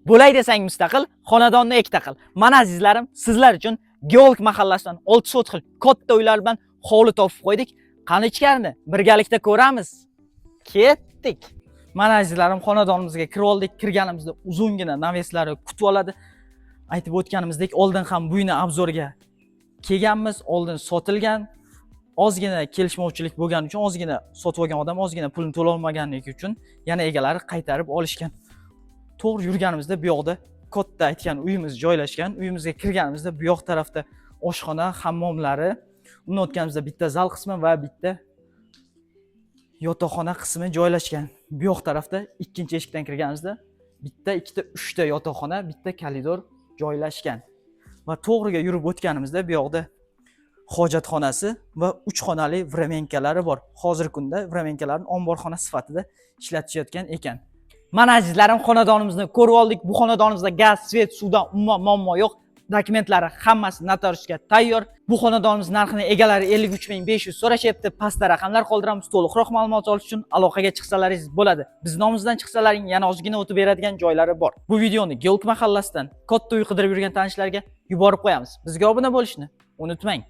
Bo'lay desang mustaqil, xonadonni ikkita qil. Mana azizlarim, sizlar uchun Geolog mahallasidan 6 sotxil katta uylar bilan hovli topib qo'ydik. Qani ichkarini birgalikda ko'ramiz. Ketdik. Mana azizlarim, xonadonimizga kirib oldik. Kirganimizda uzungina naveslari kutib oladi. Aytib o'tganimizdek, oldin ham bu uyni obzorga kelganmiz, oldin sotilgan. Ozgina kelishmovchilik bo'lgani uchun, ozgina sotib olgan odam ozgina pulni to'la olmaganligi uchun yana egalari qaytarib olishgan. To'g'ri yurganimizda bu yoqda katta aytgan uyimiz joylashgan. Uyimizga kirganimizda bu yoq tarafda oshxona, hammomlari, undan o'tganimizda bitta zal qismi va bitta yotoqxona qismi joylashgan. Bu yoq tarafda ikkinchi eshikdan kirganimizda bitta, ikkita, uchta yotoqxona, bitta koridor joylashgan. Va to'g'riga yurib o'tganimizda bu yoqda hojatxonasi va 3 xonali vremenkalari bor. Hozirgi kunda vremenkalarni omborxona sifatida ishlatishayotgan ekan. Mana azizlarim, xonadonimizni ko'rib oldik. Bu xonadonimizda gaz, svet, suvdan umuman muammo yo'q. Dokumentlari hammasi notariusga tayyor. Bu xonadonimiz narxini egalari 53.500 so'rashyapti. Pastda raqamlar qoldiramiz. To'liqroq ma'lumot olish uchun aloqaga chiqsalaringiz bo'ladi. Biz nomimizdan chiqsalaring yana ozgina o'tib beradigan joylari bor. Bu videoni Geolog mahallasidan katta uy qidirib yurgan tanishlarga yuborib qo'yamiz. Bizga obuna bo'lishni unutmang.